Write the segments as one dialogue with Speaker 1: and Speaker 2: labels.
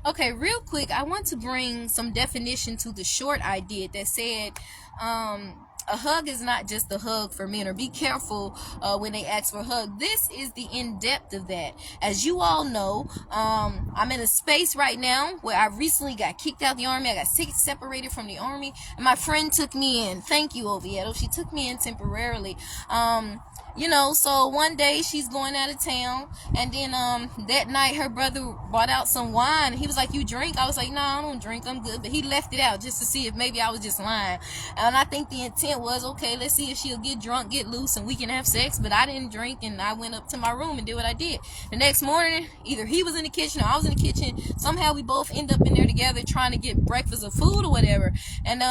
Speaker 1: Okay, real quick, I want to bring some definition to the short I did that said, a hug is not just a hug for men, or be careful when they ask for a hug. This is the in-depth of that. As you all know, I'm in a space right now where I recently got kicked out of the army. I got separated from the army, and my friend took me in. Thank you, Oviedo. She took me in temporarily. So one day she's going out of town, and then that night her brother brought out some wine. He was like, "You drink?" I was like, "No, I don't drink, I'm good." But he left it out just to see if maybe I was just lying. And I think the intent was, okay, let's see if she'll get drunk, get loose, and we can have sex. But I didn't drink, and I went up to my room and did what I did. The next morning, either he was in the kitchen or I was in the kitchen. Somehow we both end up in there together trying to get breakfast or food or whatever. And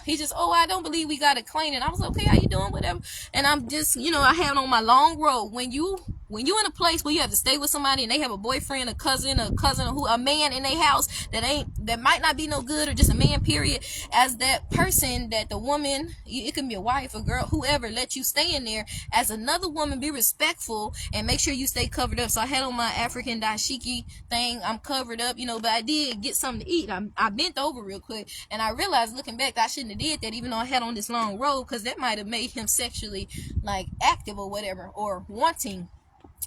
Speaker 1: he just, "Oh, I don't believe we got acquainted." And I was like, "Okay, how you doing?" Whatever. And I'm just, I had on my long robe. When you in a place where you have to stay with somebody and they have a boyfriend, a cousin, a man in their house that might not be no good, or just a man, period, as that person, that the woman, it can be a wife, a girl, whoever, let you stay in there, as another woman, be respectful and make sure you stay covered up. So I had on my African dashiki thing. I'm covered up, but I did get something to eat. I bent over real quick, and I realized, looking back, that I shouldn't have did that, even though I had on this long robe, because that might have made him sexually active or whatever, or wanting.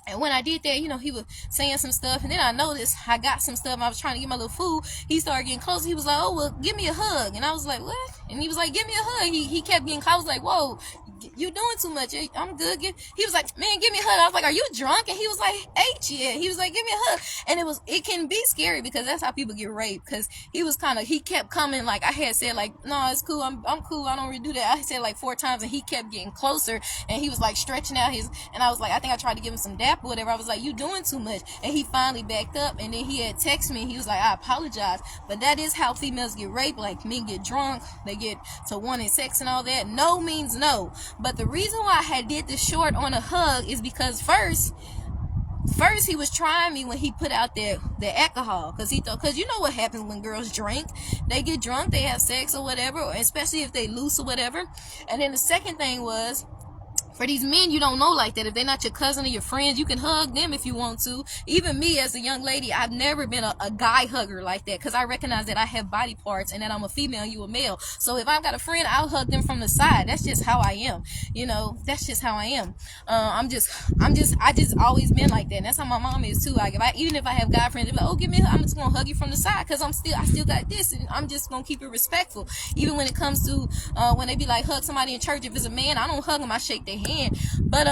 Speaker 1: And when I did that, he was saying some stuff, and then I noticed I got some stuff. I was trying to get my little food. He started getting closer. He was like, "Oh, well, give me a hug." And I was like, "What?" And he was like, "Give me a hug." He kept getting close. I was like, "Whoa, you doing too much. I'm good." He was like, "Man, give me a hug." I was like, "Are you drunk?" And he was like, "Yeah." He was like, "Give me a hug." And it can be scary, because that's how people get raped. Because he kept coming, like I had said, like, "No, it's cool. I'm cool. I don't really do that." I said like 4 times, and he kept getting closer, and he was like stretching out and I was like, I think I tried to give him some dap or whatever. I was like, "You doing too much." And he finally backed up, and then he had texted me, and he was like, "I apologize." But that is how females get raped. Like, men get drunk, they get to wanting sex and all that. No means no. But the reason why I had did the short on a hug is because first he was trying me when he put out the alcohol, because you know what happens when girls drink. They get drunk, they have sex or whatever, or especially if they loose or whatever. And then the second thing was, for these men you don't know like that, if they're not your cousin or your friends, you can hug them if you want to. Even me as a young lady, I've never been a guy hugger like that, because I recognize that I have body parts and that I'm a female and you a male. So if I've got a friend, I'll hug them from the side. That's just how I am. That's just how I am. I just always been like that. And that's how my mom is too. Like, even if I have guy friends, they're like, "Oh, give me a hug," I'm just gonna hug you from the side, because I still got this, and I'm just gonna keep it respectful. Even when it comes to when they be like, hug somebody in church, if it's a man, I don't hug them, I shake their hand. But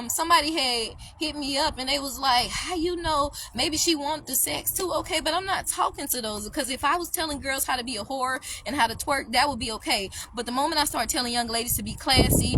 Speaker 1: somebody had hit me up, and they was like, "How you know? Maybe she want the sex too." Okay, but I'm not talking to those, because if I was telling girls how to be a whore and how to twerk, that would be okay. But the moment I start telling young ladies to be classy,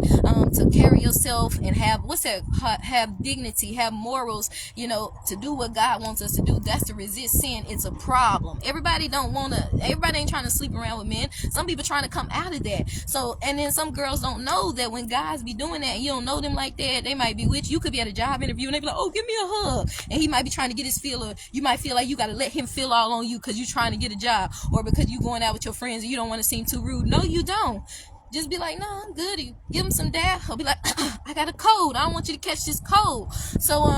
Speaker 1: to carry yourself and have dignity, have morals, to do what God wants us to do, that's to resist sin. It's a problem. Everybody ain't trying to sleep around with men. Some people trying to come out of that. So, and then some girls don't know that when guys be doing that, and you don't know them like that, they might be with you. You could be at a job interview, and they be like, "Oh, give me a hug," and he might be trying to get his feel, or you might feel like you got to let him feel all on you because you're trying to get a job, or because you going out with your friends and you don't want to seem too rude. No, you don't. Just be like, "No, I'm good." You give him some dab. He'll be like, "I got a cold. I don't want you to catch this cold." So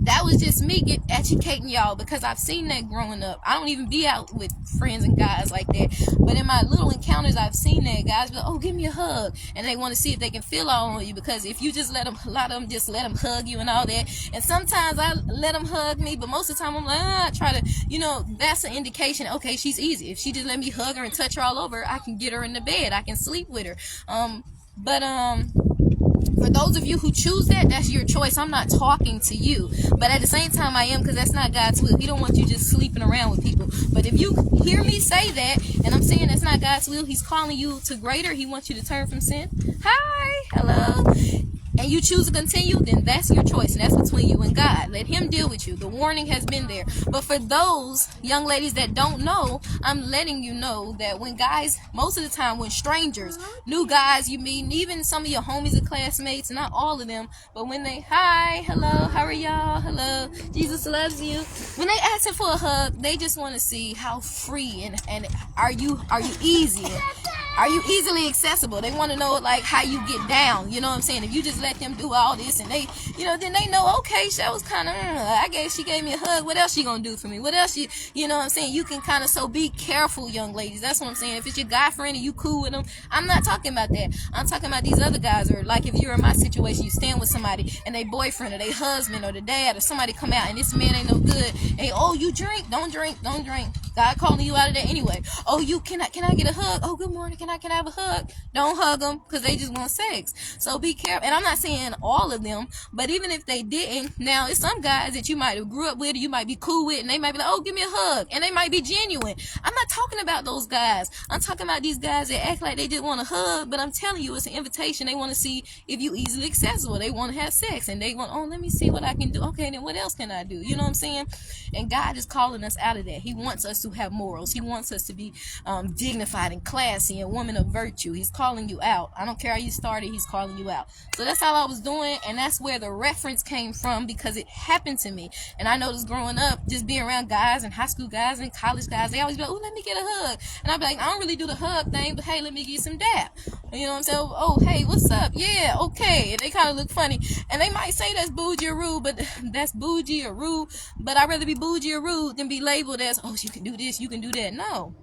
Speaker 1: that was just me educating y'all, because I've seen that growing up. I don't even be out with friends and guys like that, but in my little encounters, I've seen that guys be like, "Oh, give me a hug," and they want to see if they can feel all on you, because if you just let them, a lot of them just let them hug you and all that. And sometimes I let them hug me, but most of the time I'm like, I try to, that's an indication, okay, she's easy. If she just let me hug her and touch her all over, I can get her in the bed, I can sleep with her. But for those of you who choose that, that's your choice. I'm not talking to you, but at the same time I am, because that's not God's will. He don't want you just sleeping around with people. But if you hear me say that, and I'm saying that's not God's will, He's calling you to greater. He wants you to turn from sin. Hi, hello. And you choose to continue, then that's your choice, and that's between you and God. Let Him deal with you. The warning has been there. But for those young ladies that don't know, I'm letting you know that when guys, most of the time when strangers, new guys you meet, and even some of your homies and classmates, not all of them, but when they, "Hi, hello, how are y'all, hello, Jesus loves you," when they asking for a hug, they just want to see how free and are you easy. Are you easily accessible? They want to know like how you get down. You know what I'm saying? If you just let them do all this and they, then they know, okay, she was kind of, I guess she gave me a hug. What else she gonna do for me? What else you know what I'm saying? You can kind of, so be careful, young ladies. That's what I'm saying. If it's your guy friend and you cool with them, I'm not talking about that. I'm talking about these other guys, or like if you're in my situation, you stand with somebody and they boyfriend or they husband or the dad or somebody come out and this man ain't no good. Hey, oh, you drink? Don't drink. God calling you out of there anyway. Oh, can I get a hug? Oh, good morning. Can I have a hug? Don't hug them because they just want sex. So be careful. And I'm not saying all of them, but even if they didn't, now it's some guys that you might have grew up with, or you might be cool with, and they might be like, oh, give me a hug, and they might be genuine. I'm not talking about those guys. I'm talking about these guys that act like they just want a hug, but I'm telling you, it's an invitation. They want to see if you easily accessible. They want to have sex, and they want, oh, let me see what I can do. Okay, then what else can I do? You know what I'm saying? And God is calling us out of that. He wants us to have morals. He wants us to be dignified and classy and woman of virtue. He's calling you out. I don't care how you started, he's calling you out. So that's all I was doing, and that's where the reference came from, because it happened to me. And I noticed growing up, just being around guys and high school guys and college guys, they always be like, oh, let me get a hug. And I'd be like, I don't really do the hug thing, but hey, let me get some dap. You know what I'm saying? Oh, hey, what's up? Yeah, okay. And they kind of look funny. And they might say that's bougie or rude, but that's bougie or rude. But I'd rather be bougie or rude than be labeled as, oh, you can do this, you can do that. No.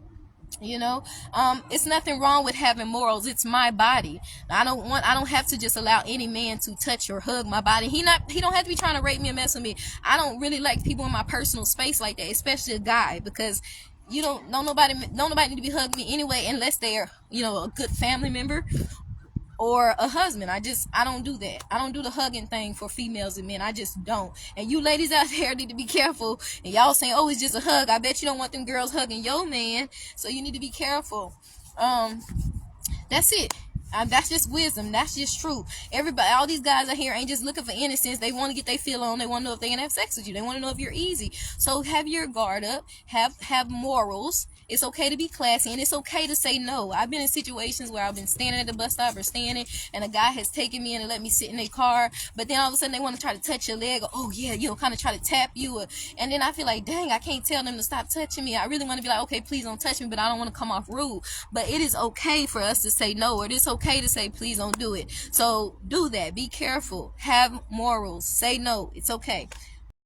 Speaker 1: It's nothing wrong with having morals. It's my body. I don't have to just allow any man to touch or hug my body. He don't have to be trying to rape me or mess with me. I don't really like people in my personal space like that, especially a guy, because nobody need to be hugging me anyway, unless they're, a good family member or a husband. I don't do that. I don't do the hugging thing for females and men. I just don't. And you ladies out there need to be careful. And y'all saying, oh, it's just a hug. I bet you don't want them girls hugging your man. So you need to be careful. That's it. That's just wisdom. That's just true. Everybody, all these guys out here ain't just looking for innocence. They want to get their feel on. They want to know if they can have sex with you. They want to know if you're easy. So have your guard up. Have morals. It's okay to be classy, and it's okay to say no. I've been in situations where I've been standing at the bus stop or standing, and a guy has taken me in and let me sit in their car, but then all of a sudden they want to try to touch your leg, or, oh yeah, kind of try to tap you, and then I feel like, dang, I can't tell them to stop touching me. I really want to be like, okay, please don't touch me, but I don't want to come off rude. But it is okay for us to say no, or it is okay to say, please don't do it. So do that. Be careful. Have morals. Say no. It's okay.